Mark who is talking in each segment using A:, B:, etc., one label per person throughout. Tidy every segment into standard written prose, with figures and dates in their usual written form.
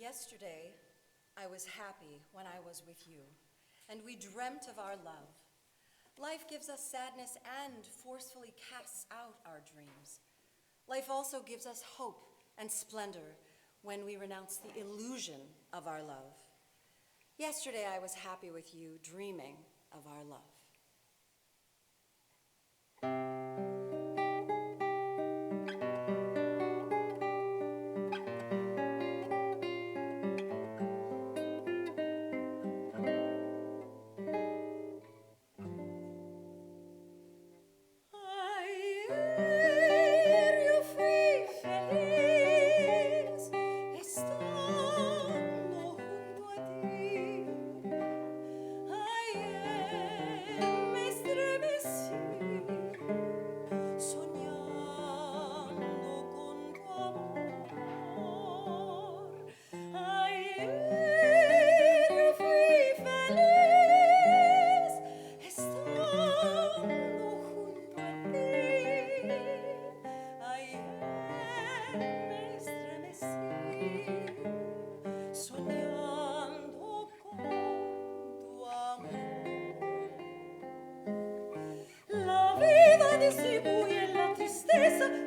A: Yesterday, I was happy when I was with you, and we dreamt of our love. Life gives us sadness and forcefully casts out our dreams. Life also gives us hope and splendor when we renounce the illusion of our love. Yesterday, I was happy with you, dreaming of our love.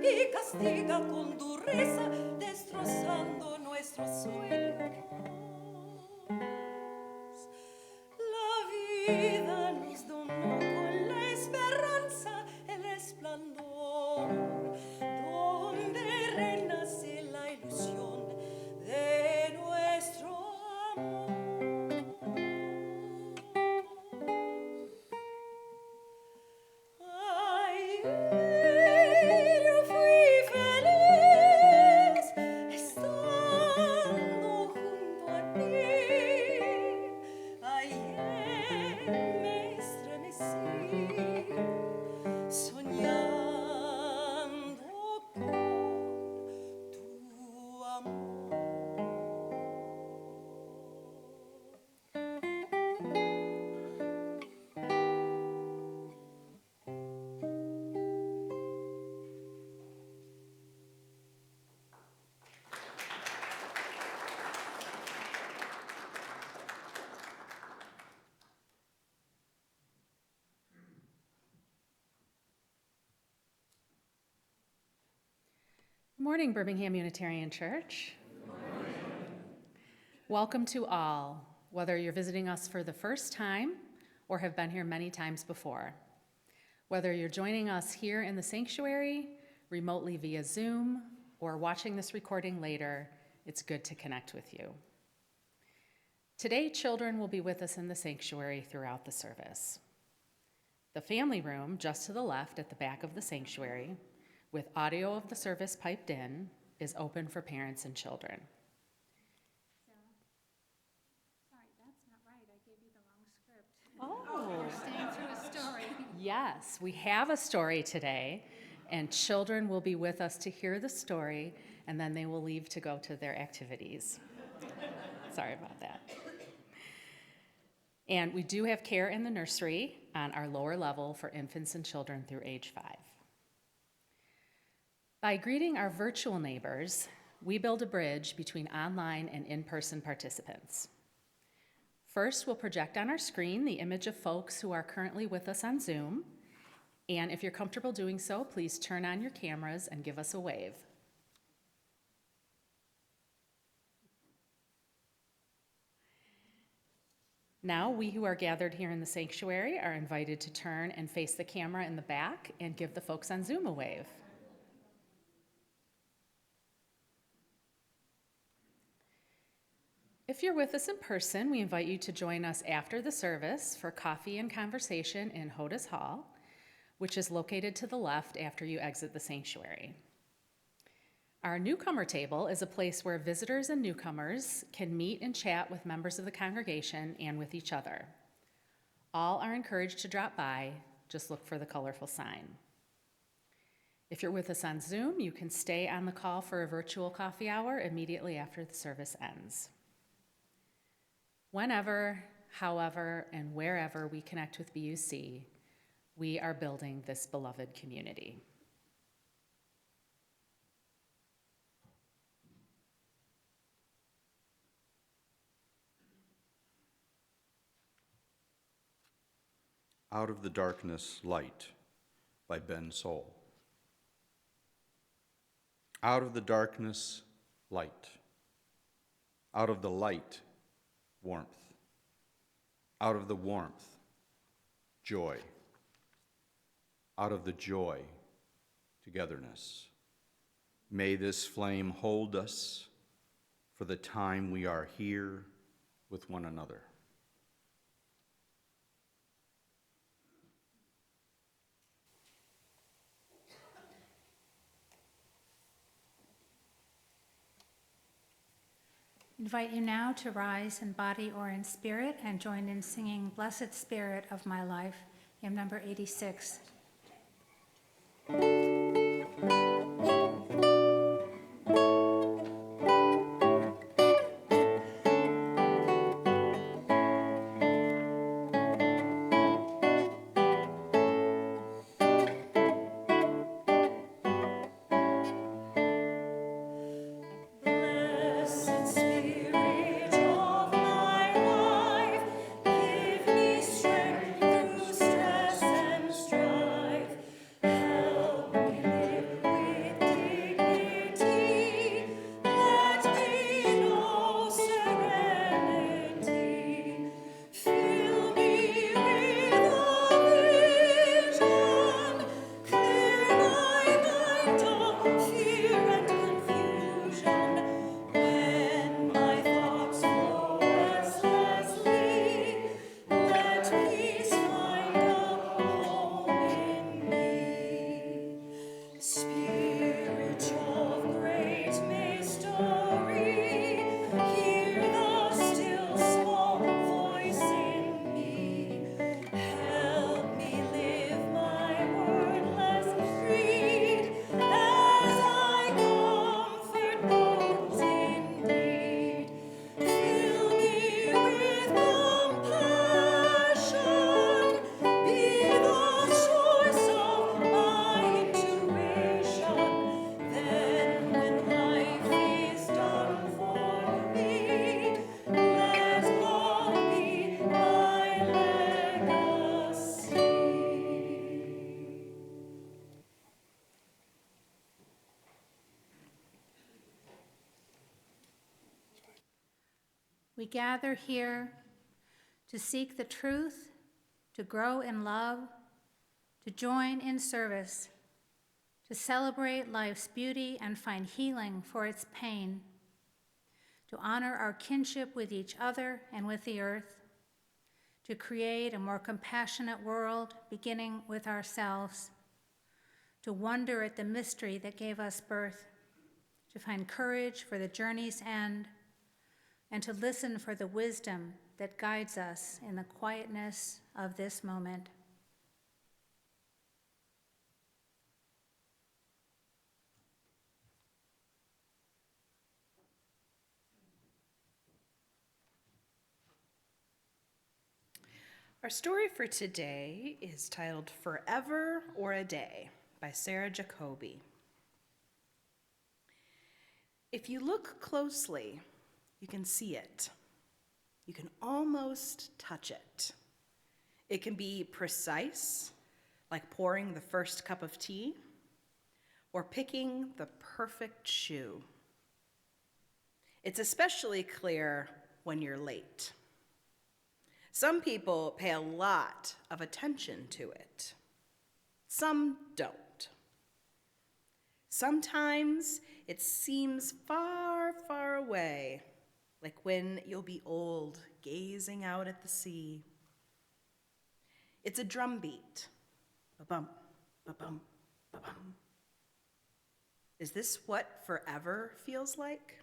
A: Y castiga con dureza, destrozando nuestros sueños. La vida nos donó con la esperanza el resplandor, donde renace la ilusión de nuestro amor.
B: Morning, Birmingham Unitarian Church. Morning. Welcome to all, whether you're visiting us for the first time or have been here many times before. Whether you're joining us here in the sanctuary, remotely via Zoom, or watching this recording later, it's good to connect with you. Today, children will be with us in the sanctuary throughout the service. The family room, just to the left at the back of the sanctuary, with audio of the service piped in, is open for parents and children.
C: Sorry, that's not right. I gave you the wrong script.
B: Oh.
C: You're staying through a story.
B: Yes, we have a story today, and children will be with us to hear the story, and then they will leave to go to their activities. Sorry about that. And we do have care in the nursery on our lower level for infants and children through age 5. By greeting our virtual neighbors, we build a bridge between online and in-person participants. First, we'll project on our screen the image of folks who are currently with us on Zoom, and if you're comfortable doing so, please turn on your cameras and give us a wave. Now, we who are gathered here in the sanctuary are invited to turn and face the camera in the back and give the folks on Zoom a wave. If you're with us in person, we invite you to join us after the service for coffee and conversation in Hodas Hall, which is located to the left after you exit the sanctuary. Our newcomer table is a place where visitors and newcomers can meet and chat with members of the congregation and with each other. All are encouraged to drop by, just look for the colorful sign. If you're with us on Zoom, you can stay on the call for a virtual coffee hour immediately after the service ends. Whenever, however, and wherever we connect with BUC, we are building this beloved community.
D: Out of the Darkness, Light by Ben Soul. Out of the darkness, light. Out of the light, warmth. Out of the warmth, joy. Out of the joy, togetherness. May this flame hold us for the time we are here with one another.
C: Invite you now to rise in body or in spirit and join in singing Blessed Spirit of My Life, hymn number 86.
A: Blessed Spirit of my life, give me strength through stress and strife. Help me live with dignity. Let me know serenity. Fill me with a vision. Clear my mind of fear and confusion. When my thoughts flow restlessly, let peace find a home in me. Spirit of great mystery, hear the still small voice in me. Help me live my wordless creed as I comfort those in need. Fill me with compassion, be the source of my intuition. Then when life is done for me, let love be my legacy.
C: We gather here to seek the truth, to grow in love, to join in service, to celebrate life's beauty and find healing for its pain, to honor our kinship with each other and with the earth, to create a more compassionate world beginning with ourselves, to wonder at the mystery that gave us birth, to find courage for the journey's end, and to listen for the wisdom that guides us in the quietness of this moment.
E: Our story for today is titled Forever or a Day by Sarah Jacoby. If you look closely, you can see it. You can almost touch it. It can be precise, like pouring the first cup of tea, or picking the perfect shoe. It's especially clear when you're late. Some people pay a lot of attention to it. Some don't. Sometimes it seems far, far away, like when you'll be old, gazing out at the sea. It's a drumbeat. Ba-bum, ba-bum, ba-bum. Is this what forever feels like?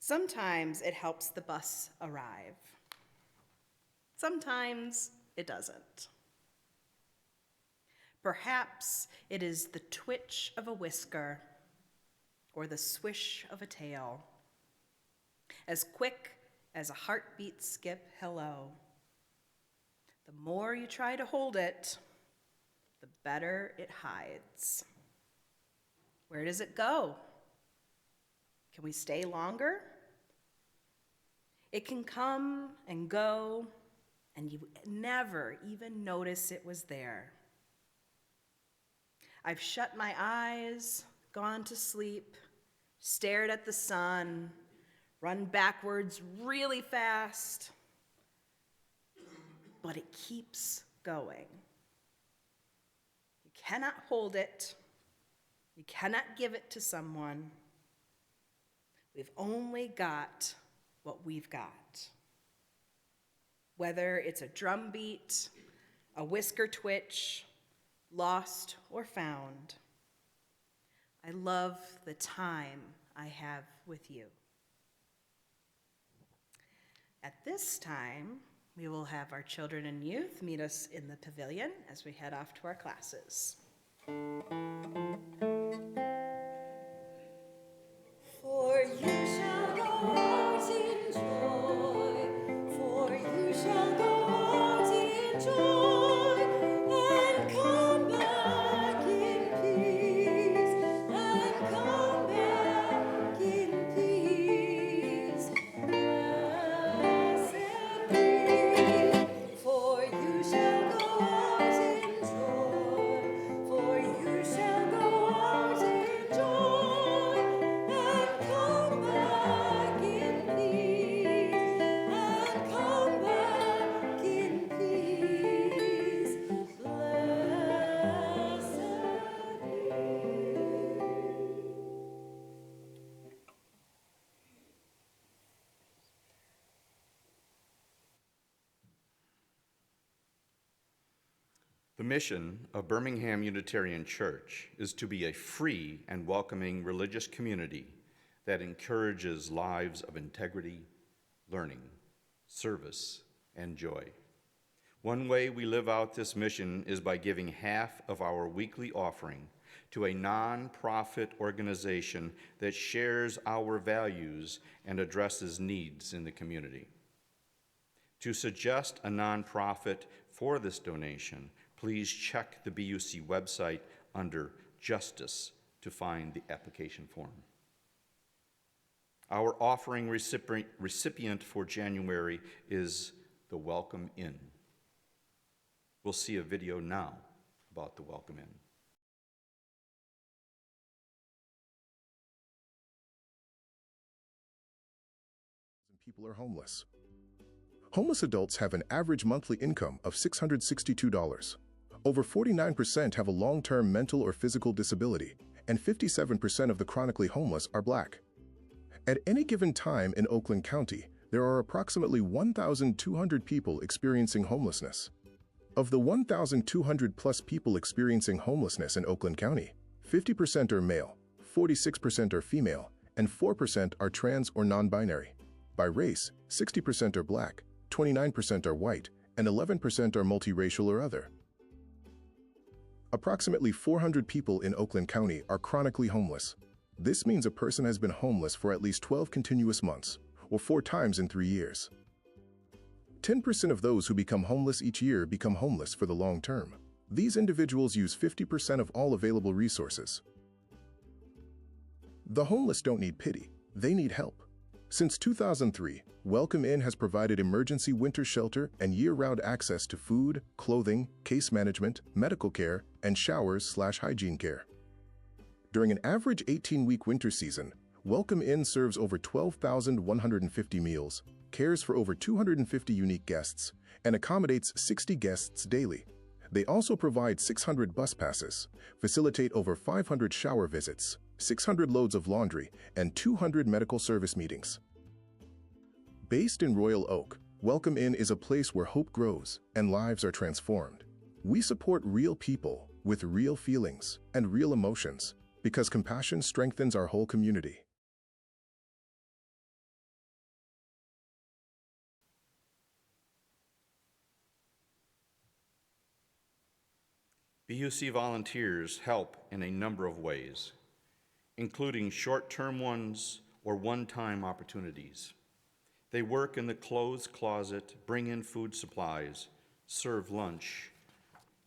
E: Sometimes it helps the bus arrive. Sometimes it doesn't. Perhaps it is the twitch of a whisker or the swish of a tail, as quick as a heartbeat skip hello. The more you try to hold it, the better it hides. Where does it go? Can we stay longer? It can come and go and you never even notice it was there. I've shut my eyes, gone to sleep, stared at the sun, run backwards really fast, but it keeps going. You cannot hold it. You cannot give it to someone. We've only got what we've got. Whether it's a drum beat, a whisker twitch, lost or found, I love the time I have with you. At this time, we will have our children and youth meet us in the pavilion as we head off to our classes.
A: For you shall go out in joy, for you shall go out in joy, and come back in peace, and come back in peace. Blessed be, for you shall go out in joy, for you shall go out in joy, and come back in peace, and come back in peace. Blessed
D: The mission of Birmingham Unitarian Church is to be a free and welcoming religious community that encourages lives of integrity, learning, service, and joy. One way we live out this mission is by giving half of our weekly offering to a nonprofit organization that shares our values and addresses needs in the community. To suggest a nonprofit for this donation, please check the BUC website under Justice to find the application form. Our offering recipient for January is the Welcome Inn. We'll see a video now about the Welcome Inn.
F: People are homeless. Homeless adults have an average monthly income of $662. Over 49% have a long-term mental or physical disability, and 57% of the chronically homeless are Black. At any given time in Oakland County, there are approximately 1,200 people experiencing homelessness. Of the 1,200 plus people experiencing homelessness in Oakland County, 50% are male, 46% are female, and 4% are trans or non-binary. By race, 60% are Black, 29% are white, and 11% are multiracial or other. Approximately 400 people in Oakland County are chronically homeless. This means a person has been homeless for at least 12 continuous months, or 4 times in 3 years. 10% of those who become homeless each year become homeless for the long term. These individuals use 50% of all available resources. The homeless don't need pity, they need help. Since 2003, Welcome Inn has provided emergency winter shelter and year-round access to food, clothing, case management, medical care, and showers/hygiene care. During an average 18-week winter season, Welcome Inn serves over 12,150 meals, cares for over 250 unique guests, and accommodates 60 guests daily. They also provide 600 bus passes, facilitate over 500 shower visits, 600 loads of laundry, and 200 medical service meetings. Based in Royal Oak, Welcome Inn is a place where hope grows and lives are transformed. We support real people with real feelings and real emotions because compassion strengthens our whole community.
D: BUC volunteers help in a number of ways, including short-term ones or one-time opportunities. They work in the clothes closet, bring in food supplies, serve lunch,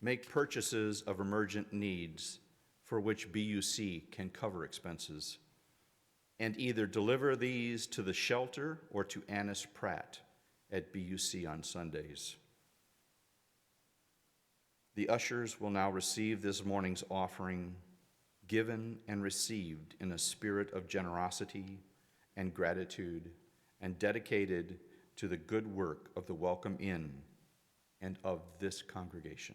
D: make purchases of emergent needs for which BUC can cover expenses, and either deliver these to the shelter or to Annis Pratt at BUC on Sundays. The ushers will now receive this morning's offering, given and received in a spirit of generosity and gratitude, and dedicated to the good work of the Welcome Inn and of this congregation.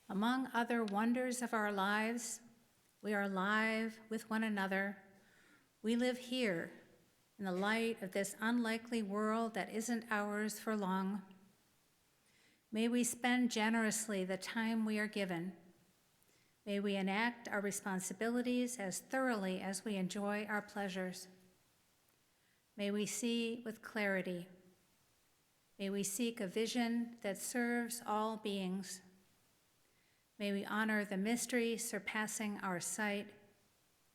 C: Among other wonders of our lives, we are alive with one another. We live here in the light of this unlikely world that isn't ours for long. May we spend generously the time we are given. May we enact our responsibilities as thoroughly as we enjoy our pleasures. May we see with clarity. May we seek a vision that serves all beings. May we honor the mystery surpassing our sight,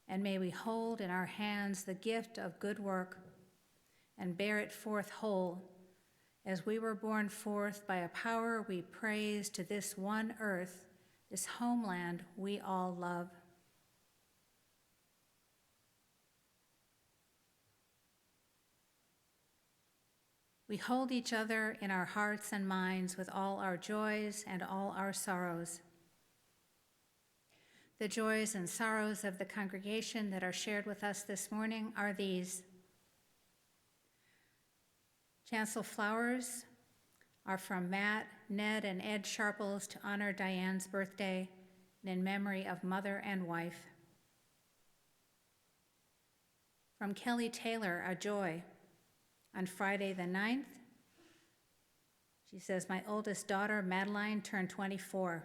C: and may we hold in our hands the gift of good work and bear it forth whole, as we were born forth by a power we praise to this one earth, this homeland we all love. We hold each other in our hearts and minds with all our joys and all our sorrows. The joys and sorrows of the congregation that are shared with us this morning are these. Chancel flowers are from Matt, Ned, and Ed Sharples to honor Diane's birthday and in memory of mother and wife. From Kelly Taylor, a joy. On Friday the 9th, she says, my oldest daughter, Madeline, turned 24.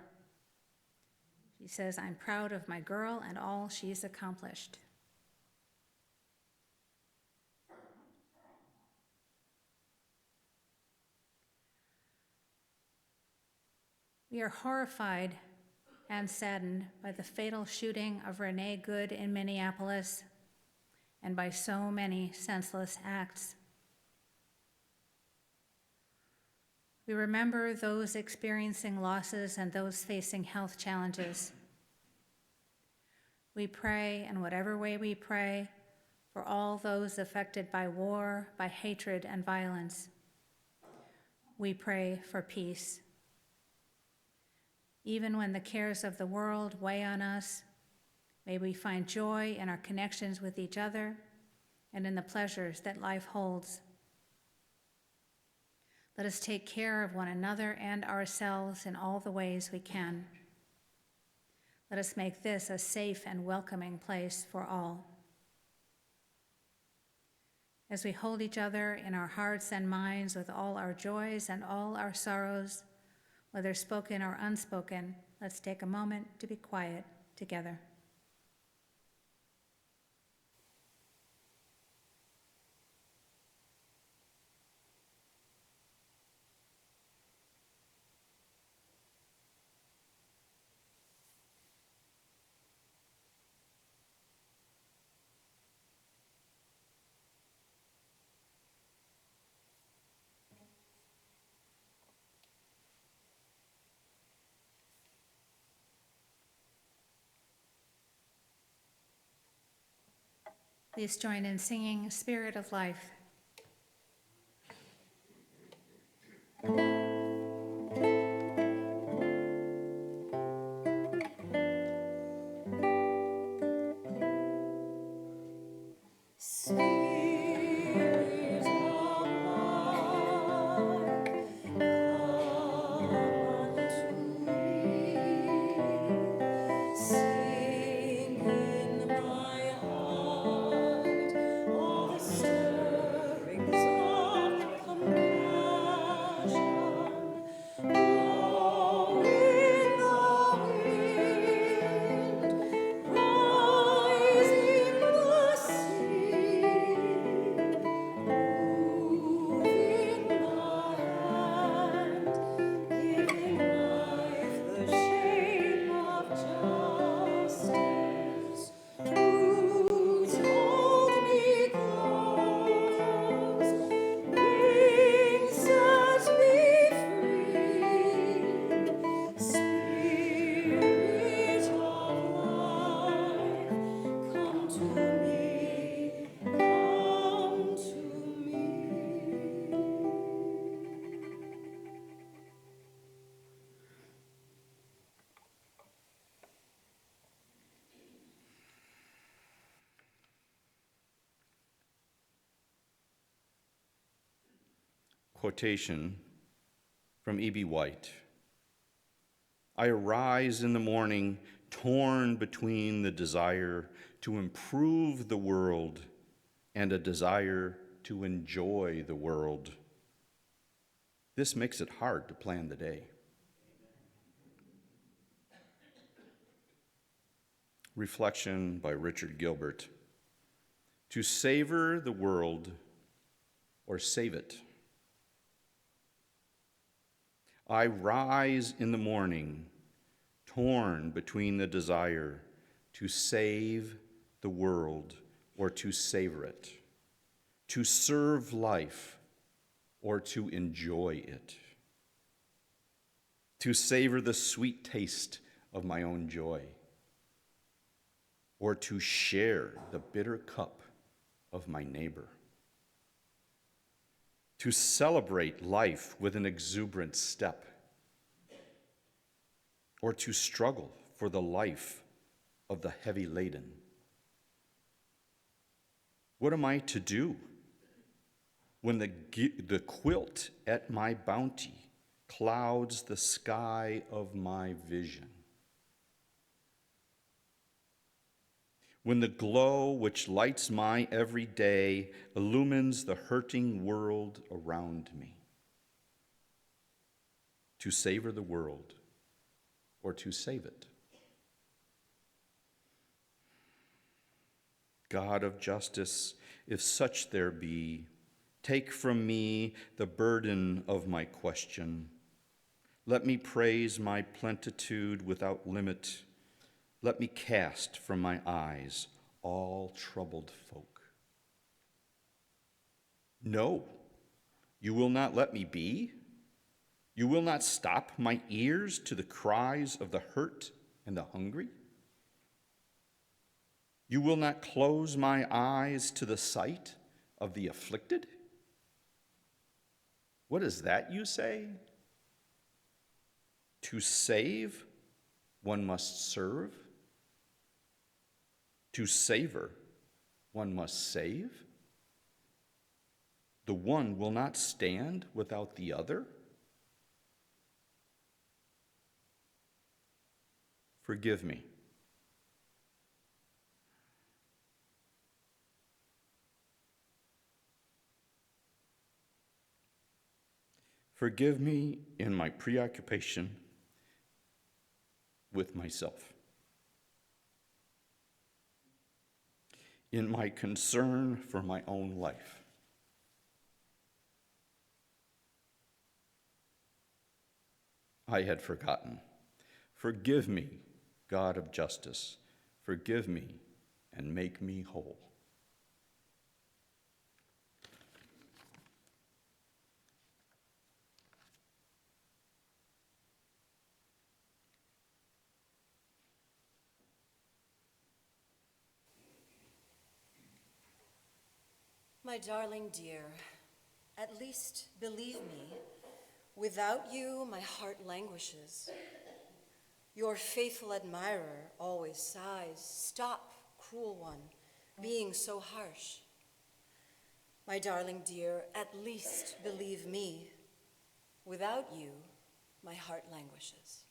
C: She says, I'm proud of my girl and all she's accomplished. We are horrified and saddened by the fatal shooting of Renee Good in Minneapolis and by so many senseless acts. We remember those experiencing losses and those facing health challenges. We pray, in whatever way we pray, for all those affected by war, by hatred and violence. We pray for peace. Even when the cares of the world weigh on us, may we find joy in our connections with each other and in the pleasures that life holds. Let us take care of one another and ourselves in all the ways we can. Let us make this a safe and welcoming place for all. As we hold each other in our hearts and minds with all our joys and all our sorrows, whether spoken or unspoken, let's take a moment to be quiet together. Please join in singing Spirit of Life.
A: Spirit of life, come unto me. Sing in my heart all the stirrings of compassion. Blow in the wind, rise in the sea, move in the hand, giving life the shape of justice. Roots hold me close, wings set me free. Spirit of life, come to me, come to me.
D: Quotation from E.B. White. I arise in the morning torn between the desire to improve the world and a desire to enjoy the world. This makes it hard to plan the day. Reflection by Richard Gilbert. To savor the world or save it. I rise in the morning, torn between the desire to save the world or to savor it, to serve life or to enjoy it, to savor the sweet taste of my own joy, or to share the bitter cup of my neighbor, to celebrate life with an exuberant step, or to struggle for the life of the heavy laden. What am I to do when the quilt at my bounty clouds the sky of my vision? When the glow which lights my every day illumines the hurting world around me? To savor the world or to save it? God of justice, if such there be, take from me the burden of my question. Let me praise my plenitude without limit. Let me cast from my eyes all troubled folk. No, you will not let me be? You will not stop my ears to the cries of the hurt and the hungry? You will not close my eyes to the sight of the afflicted? What is that you say? To save, one must serve. To savor, one must save. The one will not stand without the other. Forgive me. Forgive me in my preoccupation with myself, in my concern for my own life. I had forgotten. Forgive me, God of justice. Forgive me and make me whole.
A: My darling dear, at least believe me, without you my heart languishes. Your faithful admirer always sighs, "Stop, cruel one, being so harsh." My darling dear, at least believe me, without you my heart languishes.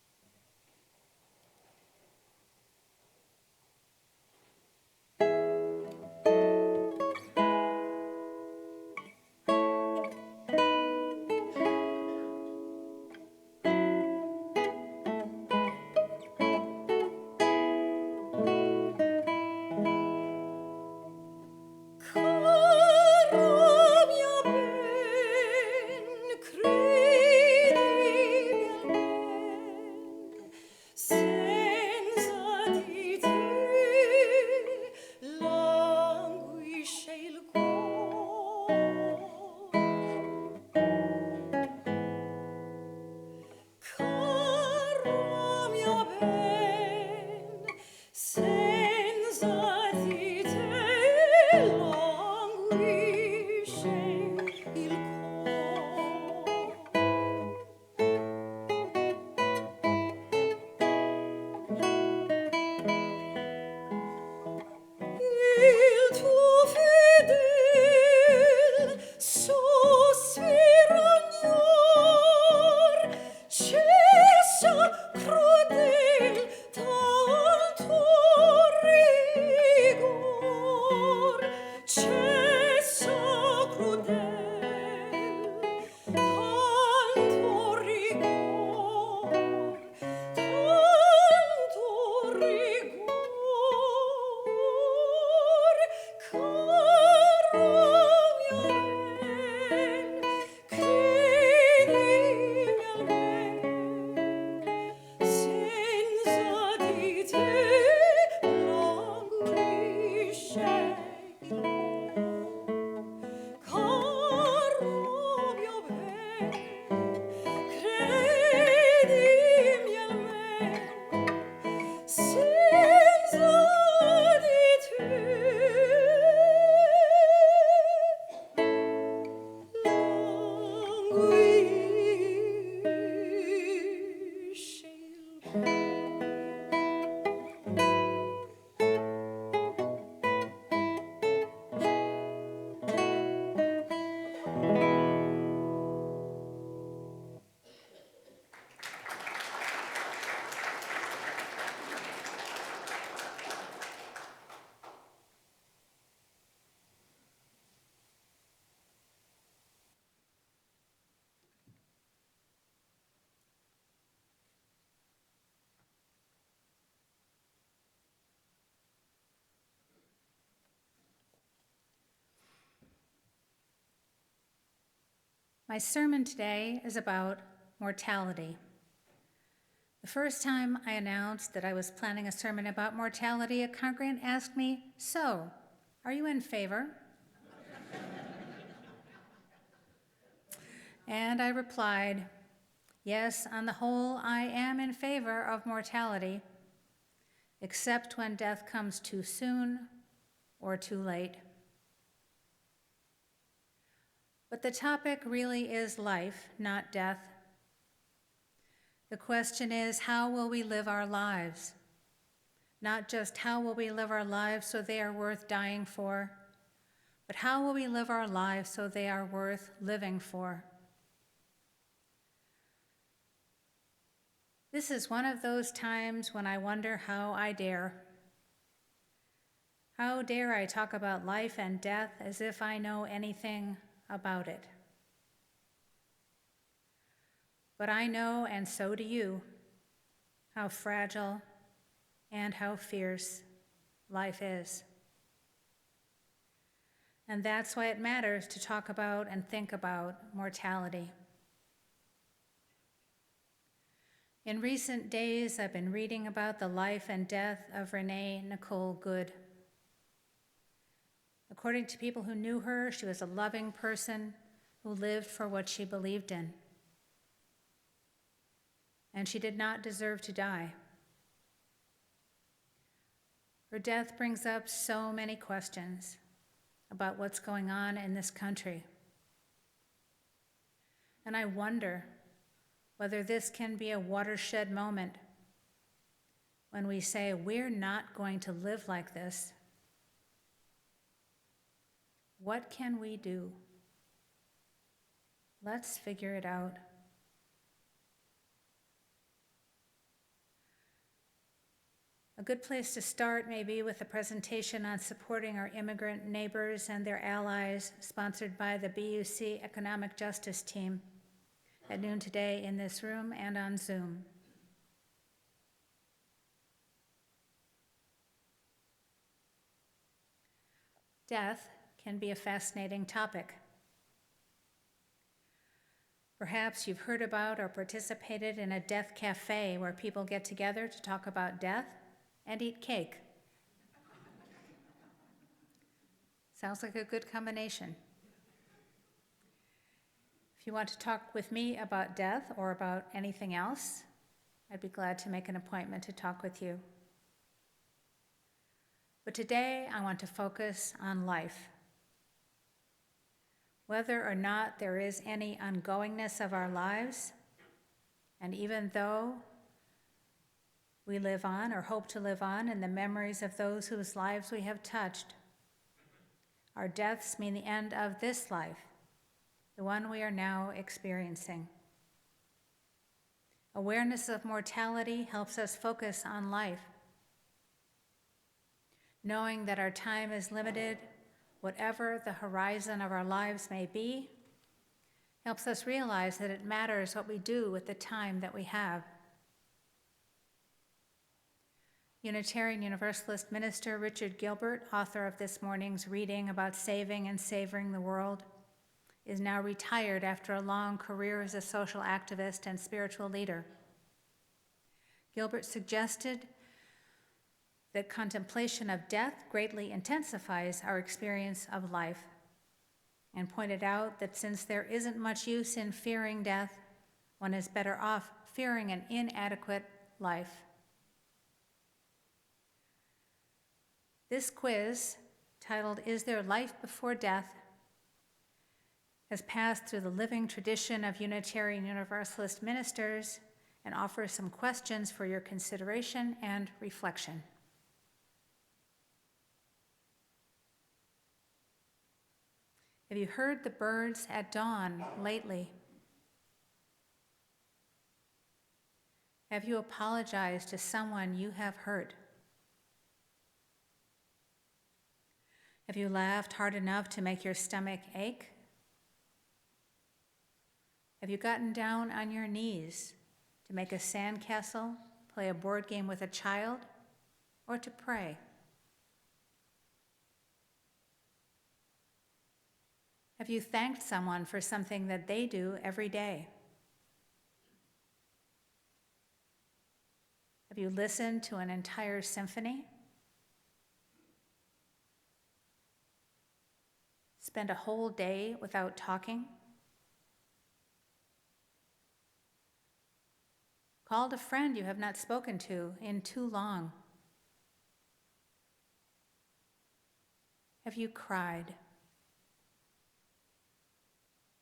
C: My sermon today is about mortality. The first time I announced that I was planning a sermon about mortality, a congregant asked me, "So, are you in favor?" And I replied, "Yes, on the whole, I am in favor of mortality. except when death comes too soon or too late. But the topic really is life, not death. The question is, how will we live our lives? Not just how will we live our lives so they are worth dying for, but how will we live our lives so they are worth living for? This is one of those times when I wonder how I dare. How dare I talk about life and death as if I know anything about it? But I know, and so do you, how fragile and how fierce life is. And that's why it matters to talk about and think about mortality. In recent days, I've been reading about the life and death of Renee Nicole Good. According to people who knew her, she was a loving person who lived for what she believed in. And she did not deserve to die. Her death brings up so many questions about what's going on in this country. And I wonder whether this can be a watershed moment when we say, we're not going to live like this. What can we do? Let's figure it out. A good place to start may be with a presentation on supporting our immigrant neighbors and their allies, sponsored by the BUC Economic Justice Team at noon today in this room and on Zoom. Death can be a fascinating topic. Perhaps you've heard about or participated in a death cafe where people get together to talk about death and eat cake. Sounds like a good combination. If you want to talk with me about death or about anything else, I'd be glad to make an appointment to talk with you. But today, I want to focus on life. Whether or not there is any ongoingness of our lives, and even though we live on or hope to live on in the memories of those whose lives we have touched, our deaths mean the end of this life, the one we are now experiencing. Awareness of mortality helps us focus on life. Knowing that our time is limited, whatever the horizon of our lives may be, helps us realize that it matters what we do with the time that we have. Unitarian Universalist minister Richard Gilbert, author of this morning's reading about saving and savoring the world, is now retired after a long career as a social activist and spiritual leader. Gilbert suggested that contemplation of death greatly intensifies our experience of life, and pointed out that since there isn't much use in fearing death, one is better off fearing an inadequate life. This quiz, titled "Is There Life Before Death?", has passed through the living tradition of Unitarian Universalist ministers and offers some questions for your consideration and reflection. Have you heard the birds at dawn lately? Have you apologized to someone you have hurt? Have you laughed hard enough to make your stomach ache? Have you gotten down on your knees to make a sandcastle, play a board game with a child, or to pray? Have you thanked someone for something that they do every day? Have you listened to an entire symphony? Spend a whole day without talking? Called a friend you have not spoken to in too long? Have you cried?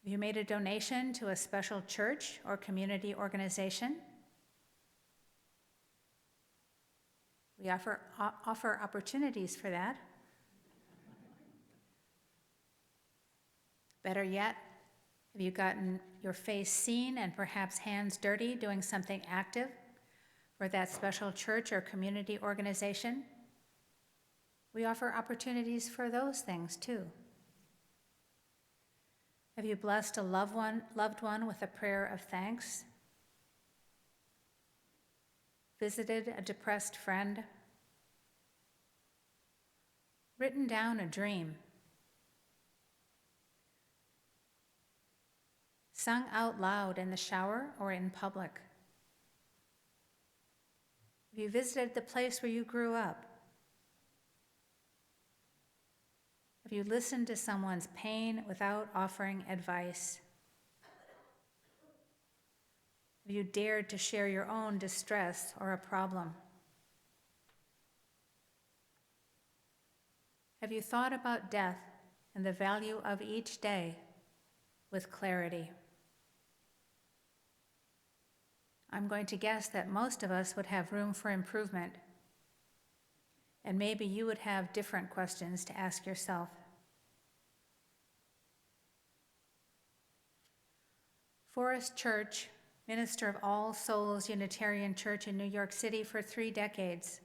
C: Have you made a donation to a special church or community organization? We offer opportunities for that. Better yet, have you gotten your face seen and perhaps hands dirty doing something active for that special church or community organization? We offer opportunities for those things too. Have you blessed a loved one with a prayer of thanks? Visited a depressed friend? Written down a dream? Sung out loud in the shower or in public? Have you visited the place where you grew up? Have you listened to someone's pain without offering advice? Have you dared to share your own distress or a problem? Have you thought about death and the value of each day with clarity? I'm going to guess that most of us would have room for improvement, and maybe you would have different questions to ask yourself. Forest Church, minister of All Souls Unitarian Church in New York City for 3 decades,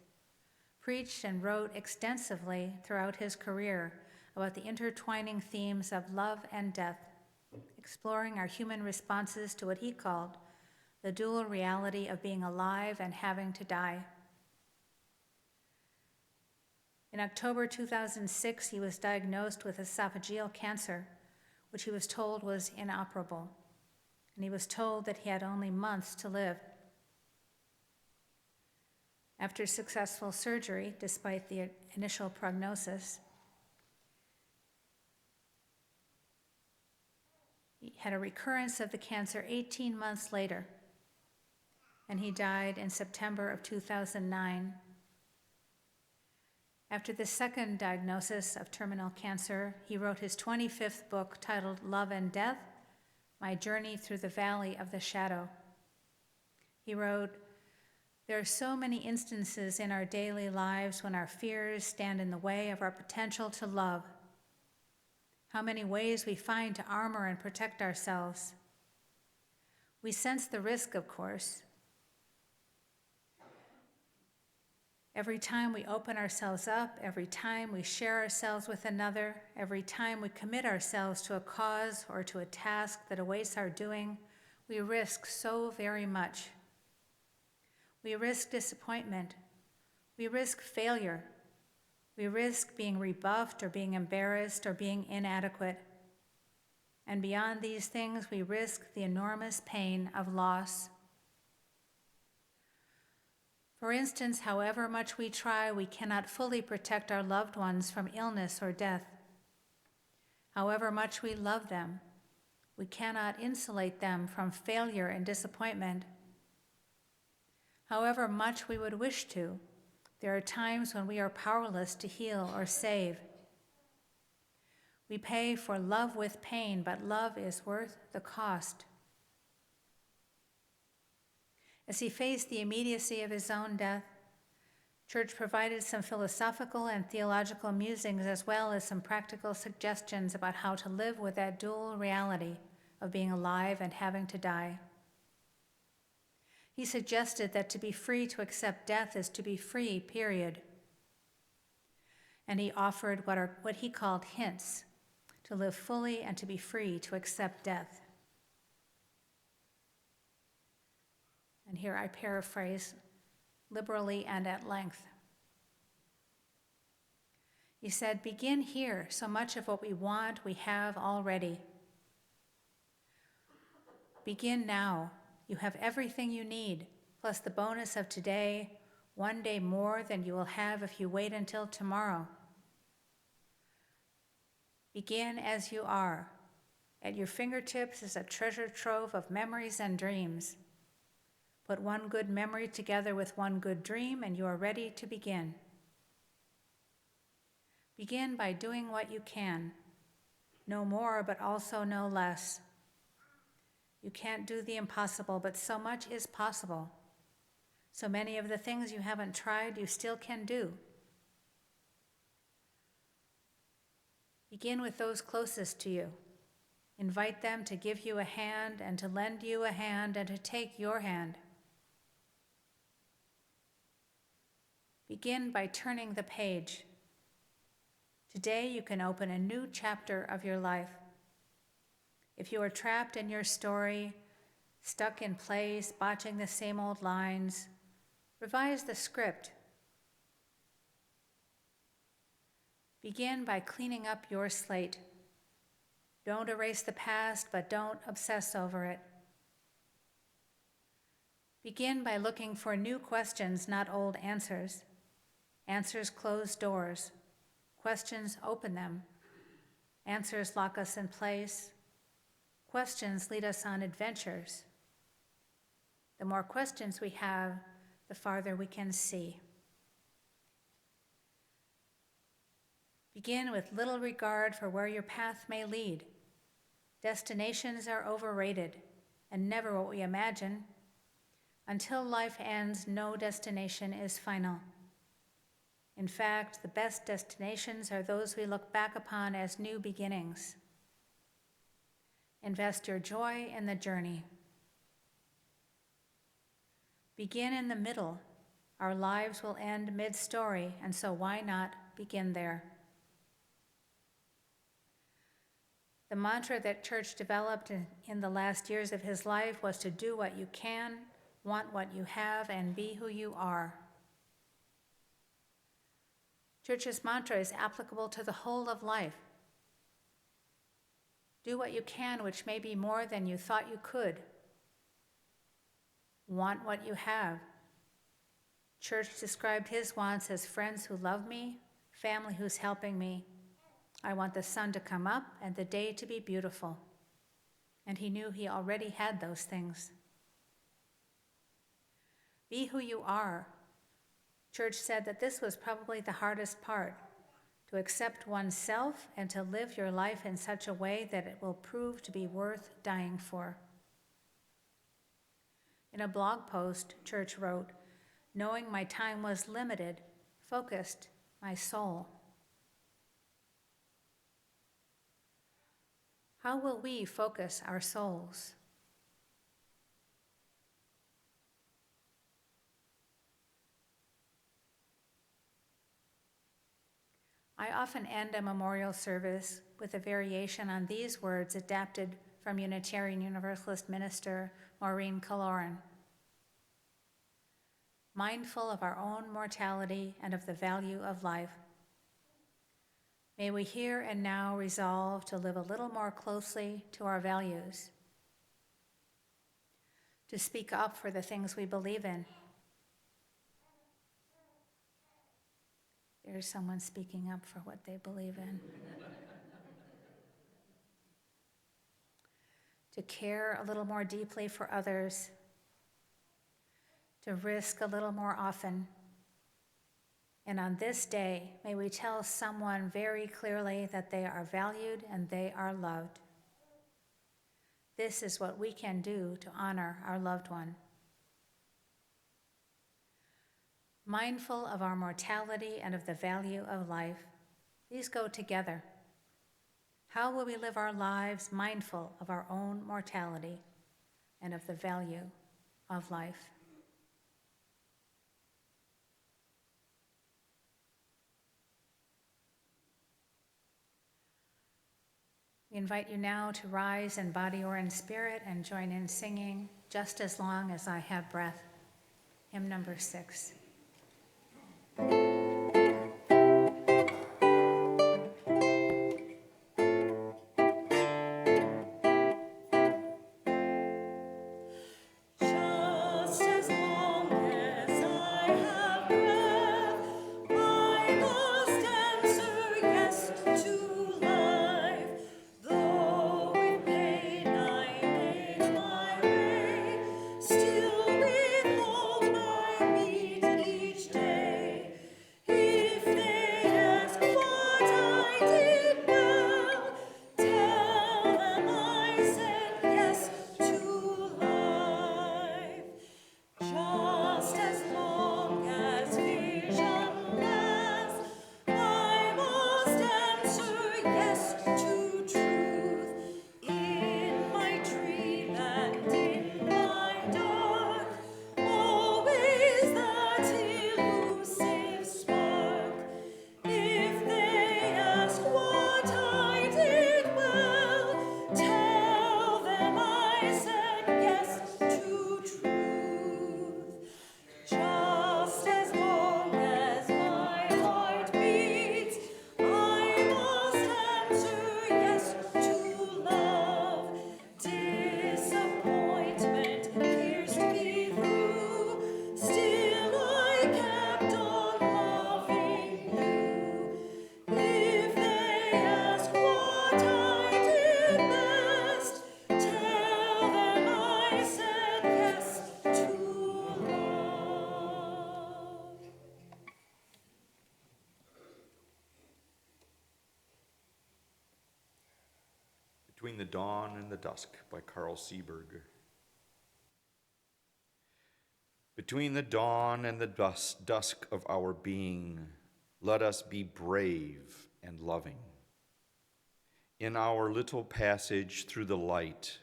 C: preached and wrote extensively throughout his career about the intertwining themes of love and death, exploring our human responses to what he called the dual reality of being alive and having to die. In October 2006, he was diagnosed with esophageal cancer, which he was told was inoperable, and he was told that he had only months to live. After successful surgery, despite the initial prognosis, he had a recurrence of the cancer 18 months later, and he died in September of 2009. After the second diagnosis of terminal cancer, he wrote his 25th book titled Love and Death, My Journey Through the Valley of the Shadow. He wrote, "There are so many instances in our daily lives when our fears stand in the way of our potential to love. How many ways we find to armor and protect ourselves. We sense the risk, of course. Every time we open ourselves up, every time we share ourselves with another, every time we commit ourselves to a cause or to a task that awaits our doing, we risk so very much. We risk disappointment. We risk failure. We risk being rebuffed or being embarrassed or being inadequate. And beyond these things, we risk the enormous pain of loss. For instance, however much we try, we cannot fully protect our loved ones from illness or death. However much we love them, we cannot insulate them from failure and disappointment. However much we would wish to, there are times when we are powerless to heal or save. We pay for love with pain, but love is worth the cost. As he faced the immediacy of his own death, Church provided some philosophical and theological musings as well as some practical suggestions about how to live with that dual reality of being alive and having to die. He suggested that to be free to accept death is to be free, period. And he offered what he called hints to live fully and to be free to accept death. And here I paraphrase liberally and at length. He said, "Begin here. So much of what we want, we have already. Begin now. You have everything you need, plus the bonus of today, one day more than you will have if you wait until tomorrow. Begin as you are. At your fingertips is a treasure trove of memories and dreams. Put one good memory together with one good dream, and you are ready to begin. Begin by doing what you can. No more, but also no less. You can't do the impossible, but so much is possible. So many of the things you haven't tried, you still can do. Begin with those closest to you. Invite them to give you a hand and to lend you a hand and to take your hand. Begin by turning the page. Today you can open a new chapter of your life. If you are trapped in your story, stuck in place, botching the same old lines, revise the script. Begin by cleaning up your slate. Don't erase the past, but don't obsess over it. Begin by looking for new questions, not old answers. Answers close doors. Questions open them. Answers lock us in place. Questions lead us on adventures. The more questions we have, the farther we can see. Begin with little regard for where your path may lead. Destinations are overrated and never what we imagine. Until life ends, no destination is final. In fact, the best destinations are those we look back upon as new beginnings. Invest your joy in the journey. Begin in the middle. Our lives will end mid-story, and so why not begin there? The mantra that Church developed in the last years of his life was to do what you can, want what you have, and be who you are. Church's mantra is applicable to the whole of life. Do what you can, which may be more than you thought you could. Want what you have. Church described his wants as friends who love me, family who's helping me. I want the sun to come up and the day to be beautiful. And he knew he already had those things. Be who you are. Church said that this was probably the hardest part, to accept oneself and to live your life in such a way that it will prove to be worth dying for. In a blog post, Church wrote, "Knowing my time was limited, focused my soul." How will we focus our souls? I often end a memorial service with a variation on these words adapted from Unitarian Universalist minister Maureen Kaloran. Mindful of our own mortality and of the value of life, may we here and now resolve to live a little more closely to our values, to speak up for the things we believe in. There's someone speaking up for what they believe in. To care a little more deeply for others, to risk a little more often. And on this day, may we tell someone very clearly that they are valued and they are loved. This is what we can do to honor our loved one. Mindful of our mortality and of the value of life, these go together. How will we live our lives mindful of our own mortality and of the value of life? We invite you now to rise in body or in spirit and join in singing "Just as Long as I Have Breath," hymn number 6.
A: Just as long as I have breath, I must answer yes to life. Though with pain I make my way, still withhold my beat each day.
D: Dawn and the Dusk by Carl Seberg. Between the dawn and the dusk of our being, let us be brave and loving. In our little passage through the light,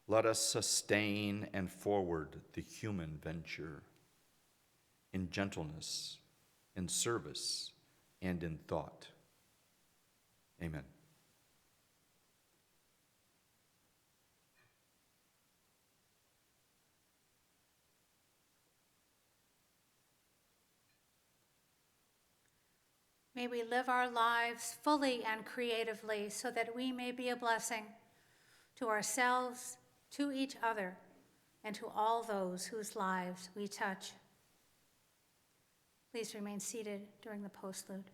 D: let us sustain and forward the human venture in gentleness, in service, and in thought. Amen.
C: May we live our lives fully and creatively so that we may be a blessing to ourselves, to each other, and to all those whose lives we touch. Please remain seated during the postlude.